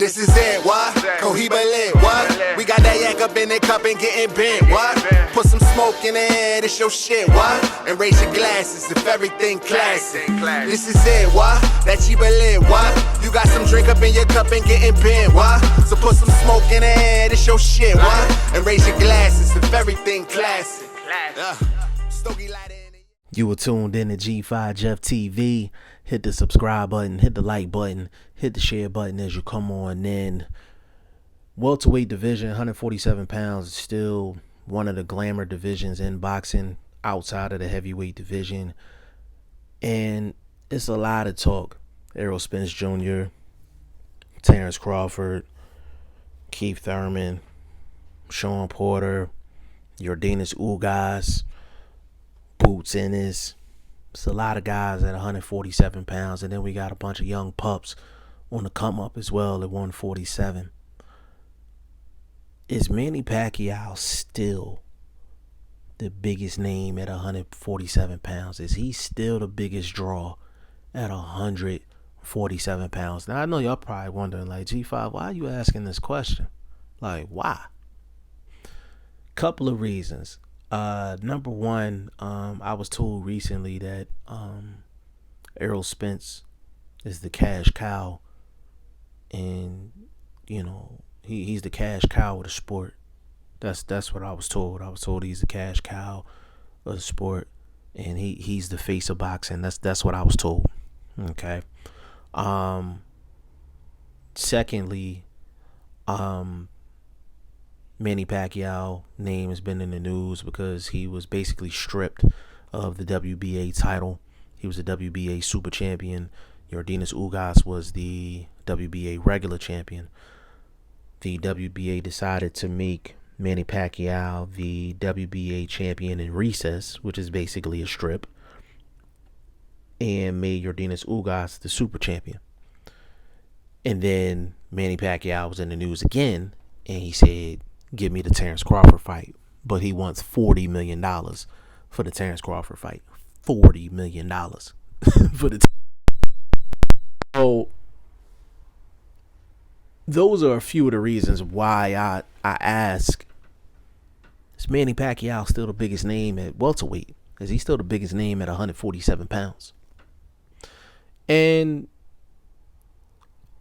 This is it, what? Cohiba lit, what? We got that yak up in the cup and getting bent, what? Put some smoke in the air, this your shit, what? And raise your glasses if everything classic. This is it, what? That Chiba lit, what? You got some drink up in your cup and getting bent, what? So put some smoke in the air, this your shit, what? And raise your glasses if everything classic. Stogie light in it. You were tuned in to G5 Jeff TV. Hit the subscribe button, hit the like button, hit the share button as you come on in. Welterweight division, 147 pounds, is still one of the glamour divisions in boxing outside of the heavyweight division. And it's a lot of talk. Errol Spence Jr., Terence Crawford, Keith Thurman, Sean Porter, Yordenis Ugas, Boots Ennis. It's a lot of guys at 147 pounds. And then we got a bunch of young pups on the come up as well at 147. Is Manny Pacquiao still the biggest name at 147 pounds? Is he still the biggest draw at 147 pounds? Now, I know y'all probably wondering, like, G5, why are you asking this question? Like, why? Couple of reasons. Number one, I was told recently that Errol Spence is the cash cow, and you know he's the cash cow of the sport. That's what I was told. I was told he's the cash cow of the sport, and he's the face of boxing. That's what I was told. Okay. Secondly, Manny Pacquiao name has been in the news because he was basically stripped of the WBA title. He was the WBA super champion. Yordenis Ugas was the WBA regular champion. The WBA decided to make Manny Pacquiao the WBA champion in recess, which is basically a strip, and made Yordenis Ugas the super champion. And then Manny Pacquiao was in the news again, and he said, give me the Terence Crawford fight. But he wants $40 million for the Terence Crawford fight. $40 million for the So those are a few of the reasons why I ask, is Manny Pacquiao still the biggest name at welterweight? Is he still the biggest name at 147 pounds? And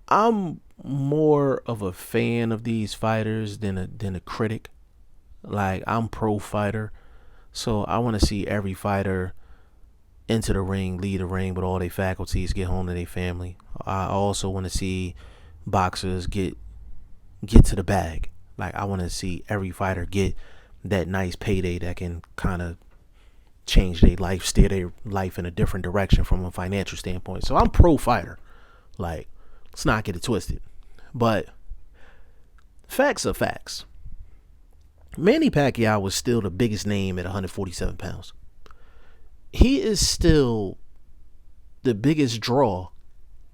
I'm more of a fan of these fighters than a critic. Like, I'm pro fighter, so I want to see every fighter enter the ring, lead the ring with all their faculties, get home to their family. I also want to see boxers get to the bag. Like, I want to see every fighter get that nice payday that can kind of change their life, steer their life in a different direction from a financial standpoint. So I'm pro fighter. Like, let's not get it twisted. But facts are facts. Manny Pacquiao was still the biggest name at 147 pounds. He is still the biggest draw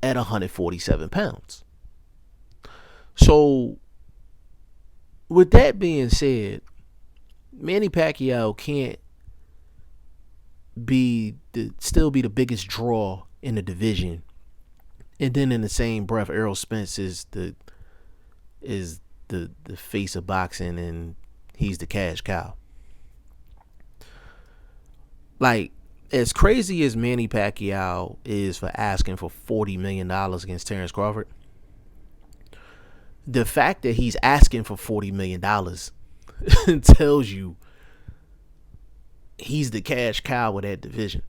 at 147 pounds. So, with that being said, Manny Pacquiao can't still be the biggest draw in the division, and then in the same breath, Errol Spence is the face of boxing, and he's the cash cow. Like, as crazy as Manny Pacquiao is for asking for $40 million against Terence Crawford, the fact that he's asking for $40 million tells you he's the cash cow of that division.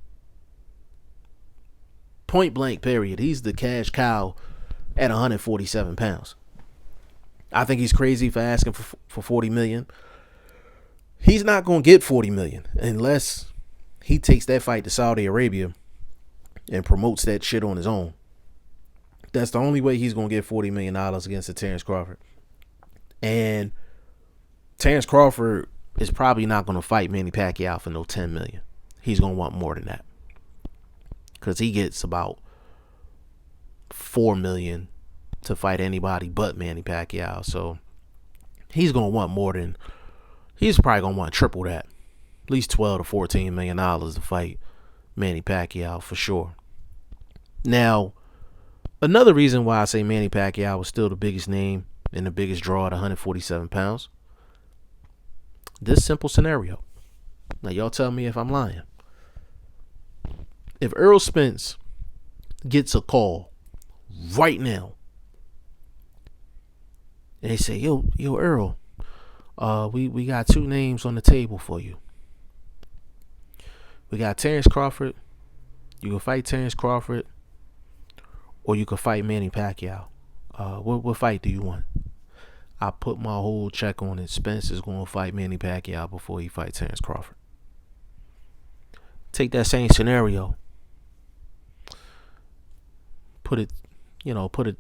Point blank, period. He's the cash cow at 147 pounds. I think he's crazy for asking for $40 million. He's not going to get $40 million unless he takes that fight to Saudi Arabia and promotes that shit on his own. That's the only way he's going to get $40 million against the Terence Crawford. And Terence Crawford is probably not going to fight Manny Pacquiao for no $10 million. He's going to want more than that, because he gets about $4 million to fight anybody but Manny Pacquiao. So he's going to want more than, he's probably going to want triple that. At least $12 to $14 million to fight Manny Pacquiao for sure. Now, Another reason why I say Manny Pacquiao was still the biggest name and the biggest draw at 147 pounds. This simple scenario. Now, y'all tell me if I'm lying. If Errol Spence gets a call right now and they say, yo, Errol, we got two names on the table for you. We got Terence Crawford. You can fight Terence Crawford, or you can fight Manny Pacquiao. What fight do you want? I put my whole check on it. Spence is going to fight Manny Pacquiao before he fights Terence Crawford. Take that same scenario. Put it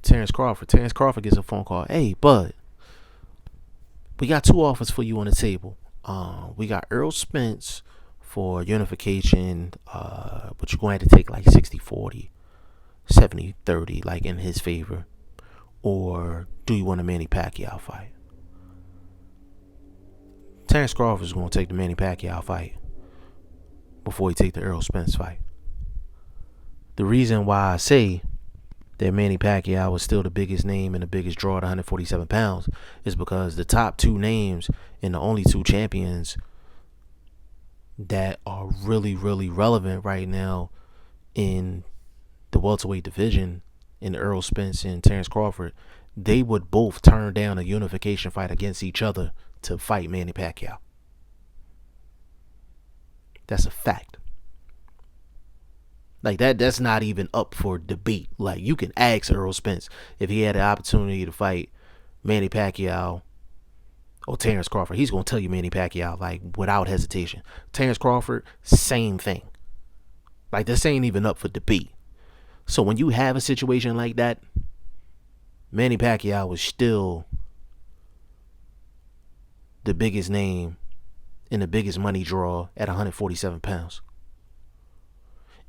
Terence Crawford. Terence Crawford gets a phone call. Hey, bud, we got two offers for you on the table. We got Errol Spence for unification, but you're going to have to take like 60-40, 70-30, like in his favor. Or do you want a Manny Pacquiao fight? Terence Crawford is going to take the Manny Pacquiao fight before he take the Errol Spence fight. The reason why I say that Manny Pacquiao was still the biggest name and the biggest draw at 147 pounds is because the top two names and the only two champions that are really, really relevant right now in the welterweight division, in Errol Spence and Terence Crawford, they would both turn down a unification fight against each other to fight Manny Pacquiao. That's a fact. Like that's not even up for debate. Like, you can ask Errol Spence if he had the opportunity to fight Manny Pacquiao or Terence Crawford. He's going to tell you Manny Pacquiao, like, without hesitation. Terence Crawford, same thing. Like, this ain't even up for debate. So when you have a situation like that, Manny Pacquiao is still the biggest name and the biggest money draw at 147 pounds.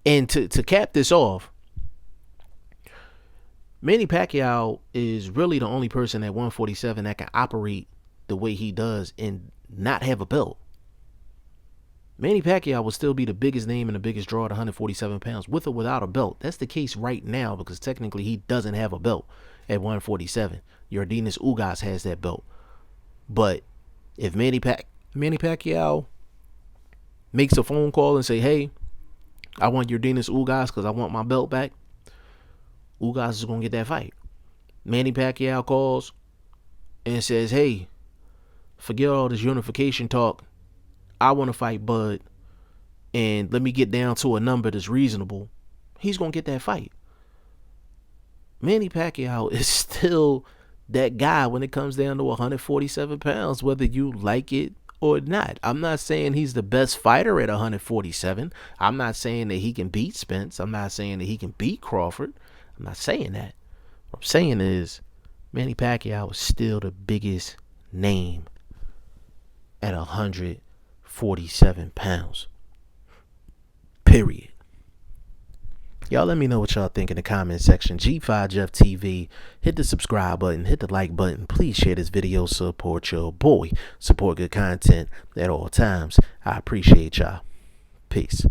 And to cap this off, Manny Pacquiao is really the only person at 147 that can operate the way he does and not have a belt. Manny Pacquiao will still be the biggest name and the biggest draw at 147 pounds with or without a belt. That's the case right now because technically he doesn't have a belt at 147. Yordenis Ugas has that belt. But if Manny Pacquiao makes a phone call and say, hey, I want Yordenis Ugas because I want my belt back, Ugas is going to get that fight. Manny Pacquiao calls and says, hey, forget all this unification talk. I want to fight Bud, and let me get down to a number that's reasonable. He's going to get that fight. Manny Pacquiao is still that guy when it comes down to 147 pounds, whether you like it or not. I'm not saying he's the best fighter at 147. I'm not saying that he can beat Spence. I'm not saying that he can beat Crawford. I'm not saying that. What I'm saying is Manny Pacquiao is still the biggest name at 147 pounds. Period. Y'all let me know what y'all think in the comment section. G5 Jeff TV. Hit the subscribe button. Hit the like button. Please share this video. Support your boy. Support good content at all times. I appreciate y'all. Peace.